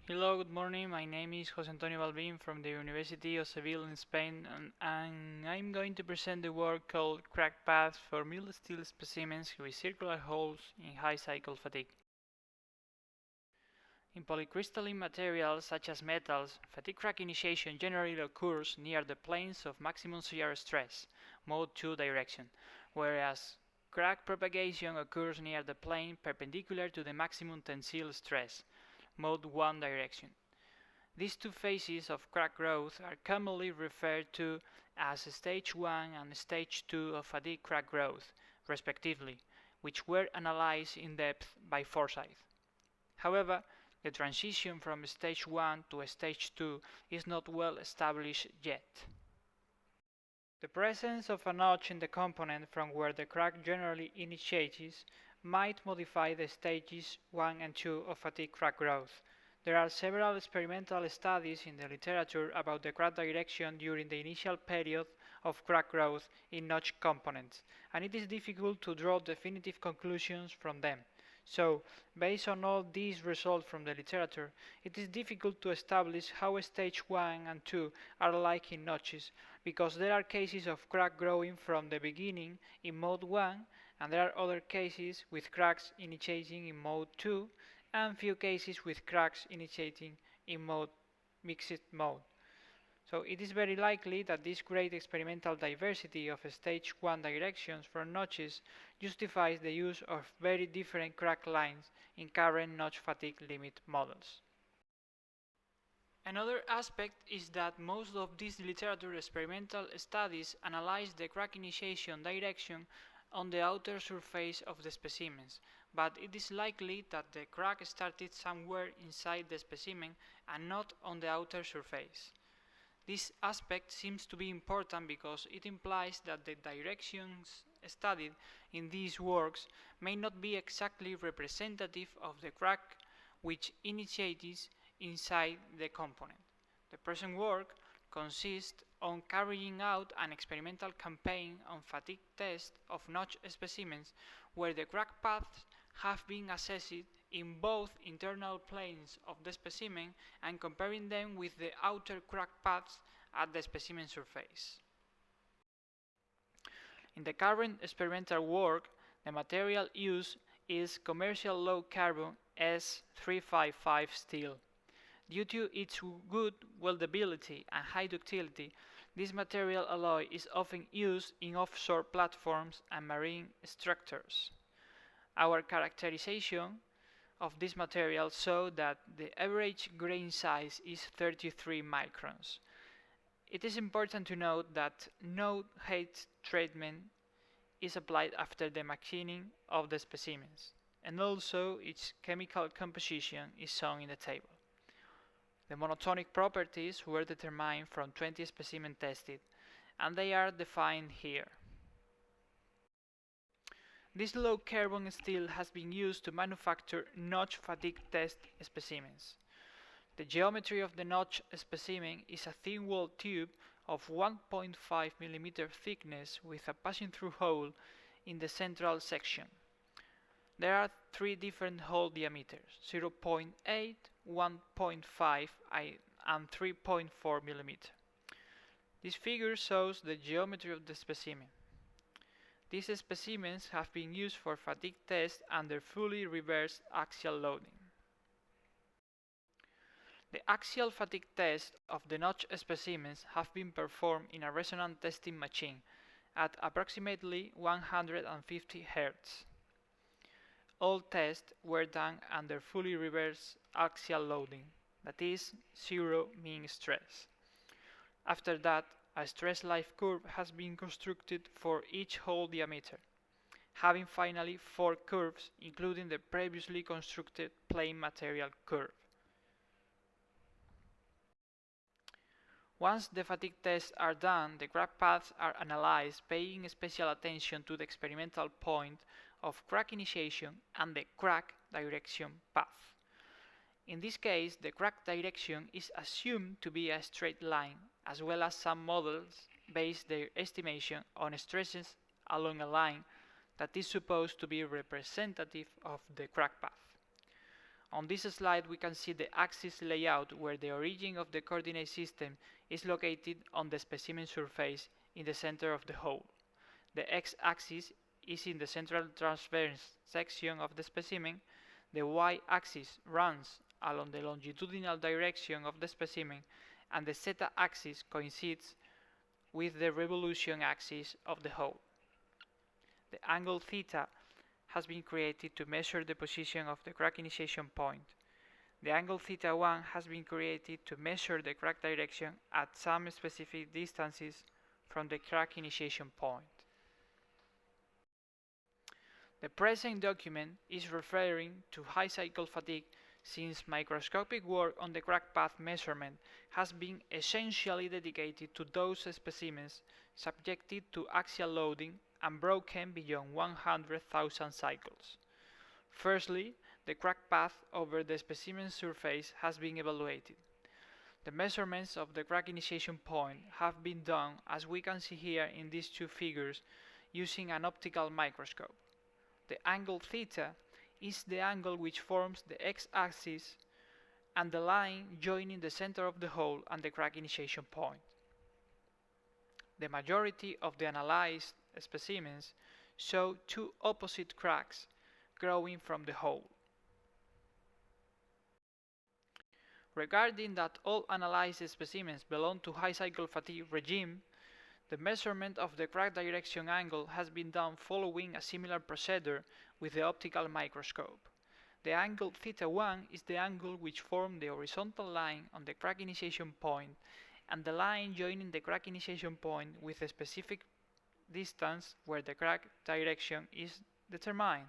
Hello, good morning. My name is José Balbín from the University of Seville in Spain, and I'm going to present the work called Crack Paths for Mild Steel Specimens with Circular Holes in High Cycle Fatigue. In polycrystalline materials such as metals, fatigue crack initiation generally occurs near the planes of maximum shear stress, mode 2 direction, whereas crack propagation occurs near the plane perpendicular to the maximum tensile stress, mode 1 direction. These two phases of crack growth are commonly referred to as stage 1 and stage 2 of fatigue crack growth, respectively, which were analyzed in depth by Forsyth. However, the transition from stage 1 to stage 2 is not well established yet. The presence of a notch in the component from where the crack generally initiates might modify the stages 1 and 2 of fatigue crack growth. There are several experimental studies in the literature about the crack direction during the initial period of crack growth in notch components, and it is difficult to draw definitive conclusions from them. So, based on all these results from the literature, it is difficult to establish how stage 1 and 2 are alike in notches, because there are cases of crack growing from the beginning in mode 1, and there are other cases with cracks initiating in mode 2, and few cases with cracks initiating in mixed mode. So it is very likely that this great experimental diversity of stage 1 directions for notches justifies the use of very different crack lines in current notch fatigue limit models. Another aspect is that most of these literature experimental studies analyze the crack initiation direction on the outer surface of the specimens, but it is likely that the crack started somewhere inside the specimen and not on the outer surface. This aspect seems to be important because it implies that the directions studied in these works may not be exactly representative of the crack which initiates inside the component. The present work consists on carrying out an experimental campaign on fatigue test of notch specimens where the crack paths have been assessed in both internal planes of the specimen and comparing them with the outer crack paths at the specimen surface. In the current experimental work, the material used is commercial low carbon S355 steel. Due to its good weldability and high ductility, this material alloy is often used in offshore platforms and marine structures. Our characterization of this material show that the average grain size is 33 microns. It is important to note that no heat treatment is applied after the machining of the specimens, and also its chemical composition is shown in the table. The monotonic properties were determined from 20 specimens tested, and they are defined here. This low carbon steel has been used to manufacture notch fatigue test specimens. The geometry of the notch specimen is a thin wall tube of 1.5 mm thickness with a passing through hole in the central section. There are three different hole diameters, 0.8, 1.5 and 3.4 mm. This figure shows the geometry of the specimen. These specimens have been used for fatigue tests under fully reversed axial loading. The axial fatigue test of the notch specimens have been performed in a resonance testing machine at approximately 150 Hz. All tests were done under fully reversed axial loading, that is, zero mean stress. After that, a stress life curve has been constructed for each hole diameter, having finally 4 curves, including the previously constructed plane material curve. Once the fatigue tests are done, the crack paths are analyzed, paying special attention to the experimental point of crack initiation and the crack direction path. In this case, the crack direction is assumed to be a straight line, as well as some models base their estimation on stresses along a line that is supposed to be representative of the crack path. On this slide we can see the axis layout where the origin of the coordinate system is located on the specimen surface in the center of the hole. The x-axis is in the central transverse section of the specimen, the y-axis runs along the longitudinal direction of the specimen, and the z-axis coincides with the revolution axis of the hole. The angle theta has been created to measure the position of the crack initiation point. The angle theta 1 has been created to measure the crack direction at some specific distances from the crack initiation point. The present document is referring to high cycle fatigue since microscopic work on the crack path measurement has been essentially dedicated to those specimens subjected to axial loading and broken beyond 100,000 cycles. Firstly, the crack path over the specimen surface has been evaluated. The measurements of the crack initiation point have been done, as we can see here in these two figures, using an optical microscope. The angle theta is the angle which forms the x-axis and the line joining the center of the hole and the crack initiation point. The majority of the analyzed specimens show two opposite cracks growing from the hole. Regarding that all analyzed specimens belong to high cycle fatigue regime, the measurement of the crack direction angle has been done following a similar procedure with the optical microscope. The angle theta 1 is the angle which forms the horizontal line on the crack initiation point and the line joining the crack initiation point with a specific distance where the crack direction is determined.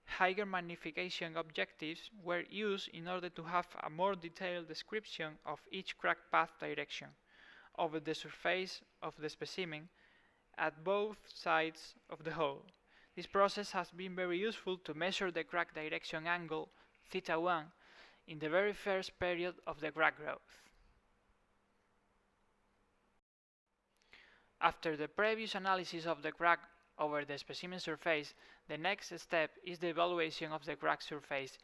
Higher magnification objectives were used in order to have a more detailed description of each crack path direction over the surface of the specimen at both sides of the hole. This process has been very useful to measure the crack direction angle theta 1 in the very first period of the crack growth. After the previous analysis of the crack over the specimen surface, the next step is the evaluation of the crack surface,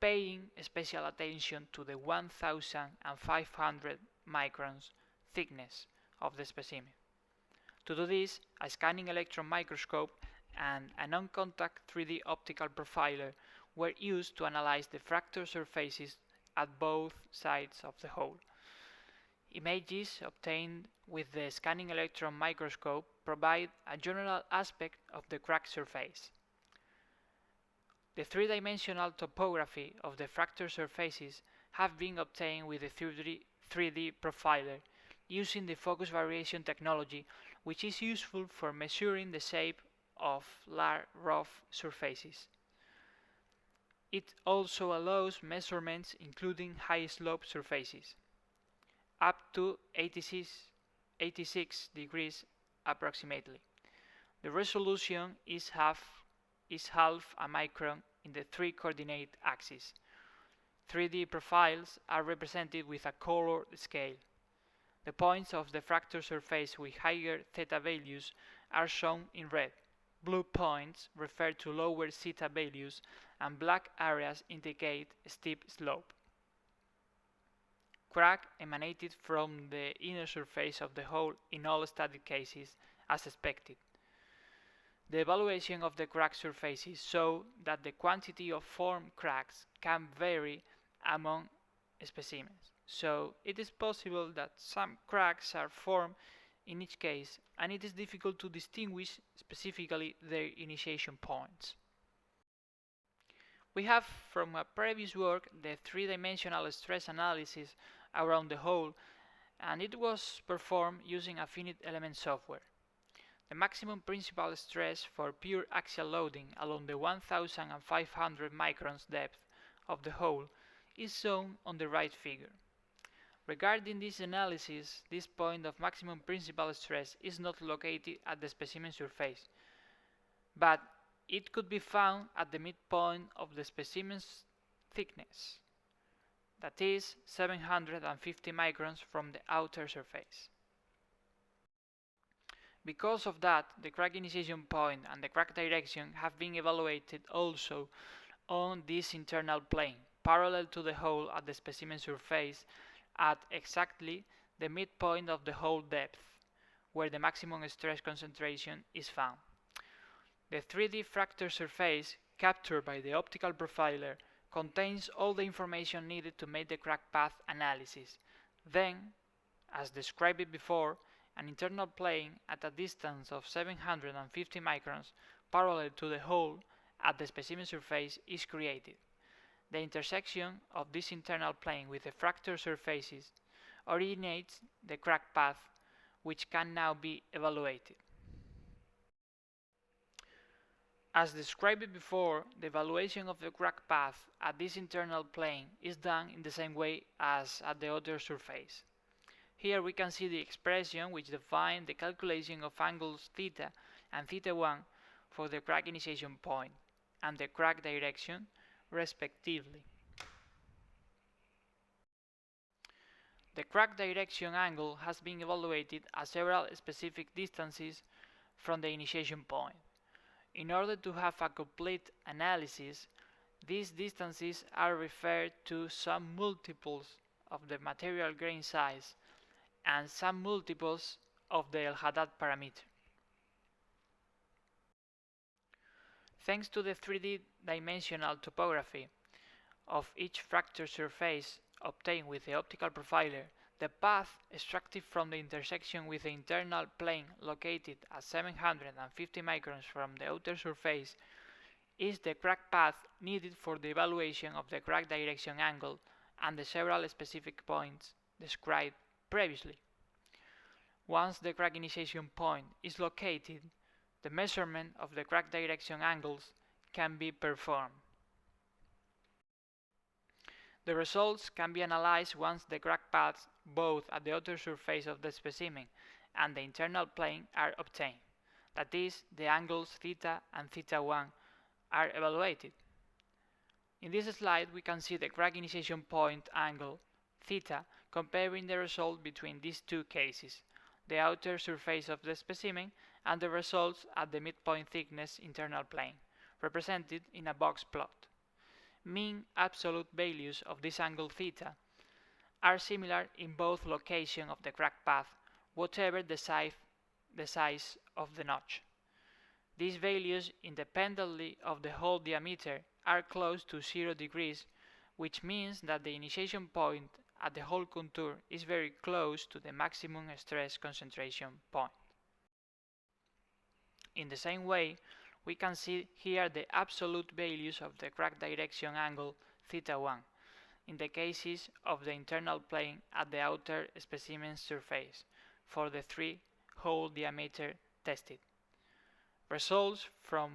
paying special attention to the 1,500 microns thickness of the specimen. To do this, a scanning electron microscope and a non-contact 3D optical profiler were used to analyze the fracture surfaces at both sides of the hole. Images obtained with the scanning electron microscope provide a general aspect of the crack surface. The three-dimensional topography of the fracture surfaces have been obtained with the 3D profiler using the focus variation technology, which is useful for measuring the shape of rough surfaces. It also allows measurements including high slope surfaces, up to 86 degrees approximately. The resolution is half a micron in the 3 coordinate axis. 3D profiles are represented with a colored scale. The points of the fracture surface with higher theta values are shown in red. Blue points refer to lower zeta values, and black areas indicate steep slope. Crack emanated from the inner surface of the hole in all static cases, as expected. The evaluation of the crack surfaces show that the quantity of formed cracks can vary among specimens, so it is possible that some cracks are formed in each case, and it is difficult to distinguish specifically their initiation points. We have from a previous work the three-dimensional stress analysis around the hole, and it was performed using a finite element software. The maximum principal stress for pure axial loading along the 1,500 microns depth of the hole is shown on the right figure. Regarding this analysis, this point of maximum principal stress is not located at the specimen surface, but it could be found at the midpoint of the specimen's thickness, that is 750 microns from the outer surface. Because of that, the crack initiation point and the crack direction have been evaluated also on this internal plane, parallel to the hole at the specimen surface at exactly the midpoint of the hole depth, where the maximum stress concentration is found. The 3D fracture surface captured by the optical profiler contains all the information needed to make the crack path analysis. Then, as described before, an internal plane at a distance of 750 microns parallel to the hole at the specimen surface is created. The intersection of this internal plane with the fracture surfaces originates the crack path, which can now be evaluated. As described before, the evaluation of the crack path at this internal plane is done in the same way as at the outer surface. Here we can see the expression which defines the calculation of angles theta and theta1 for the crack initiation point and the crack direction, respectively. The crack direction angle has been evaluated at several specific distances from the initiation point. In order to have a complete analysis, these distances are referred to some multiples of the material grain size and some multiples of the El-Haddad parameter. Thanks to the 3D dimensional topography of each fracture surface obtained with the optical profiler, the path extracted from the intersection with the internal plane located at 750 microns from the outer surface is the crack path needed for the evaluation of the crack direction angle and the several specific points described previously. Once the crack initiation point is located, the measurement of the crack direction angles can be performed. The results can be analyzed once the crack paths both at the outer surface of the specimen and the internal plane are obtained, that is, the angles theta and theta1 are evaluated. In this slide we can see the crack initiation point angle theta comparing the result between these two cases, the outer surface of the specimen and the results at the midpoint thickness internal plane, represented in a box plot. Mean absolute values of this angle theta are similar in both locations of the crack path, whatever the size of the notch. These values, independently of the hole diameter, are close to 0 degrees, which means that the initiation point at the hole contour is very close to the maximum stress concentration point. In the same way, we can see here the absolute values of the crack direction angle theta1 in the cases of the internal plane at the outer specimen surface for the 3 hole diameter tested. Results from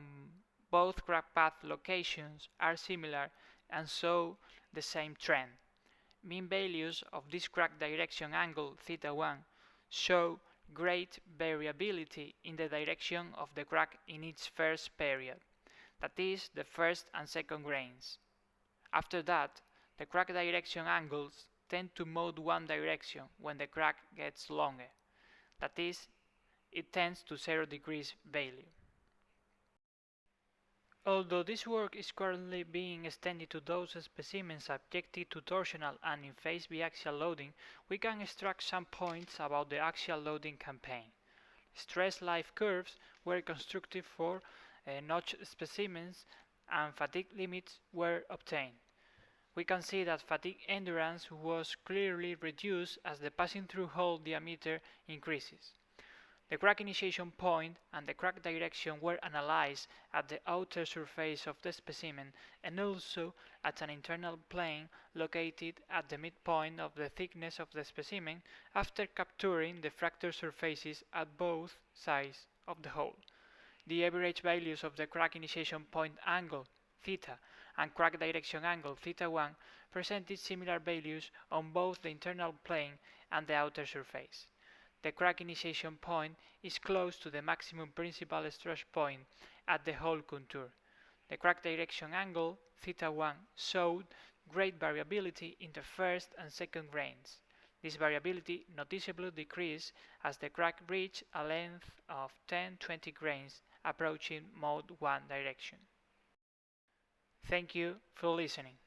both crack path locations are similar and show the same trend. Mean values of this crack direction angle theta1 show great variability in the direction of the crack in its first period, that is, the first and second grains. After that, the crack direction angles tend to move one direction when the crack gets longer, that is, it tends to 0 degrees value. Although this work is currently being extended to those specimens subjected to torsional and in-phase biaxial loading, we can extract some points about the axial loading campaign. Stress life curves were constructed for notched specimens and fatigue limits were obtained. We can see that fatigue endurance was clearly reduced as the passing through hole diameter increases. The crack initiation point and the crack direction were analyzed at the outer surface of the specimen and also at an internal plane located at the midpoint of the thickness of the specimen after capturing the fracture surfaces at both sides of the hole. The average values of the crack initiation point angle theta and crack direction angle theta1 presented similar values on both the internal plane and the outer surface. The crack initiation point is close to the maximum principal stress point at the hole contour. The crack direction angle theta1 showed great variability in the first and second grains. This variability noticeably decreased as the crack reached a length of 10-20 grains approaching mode 1 direction. Thank you for listening.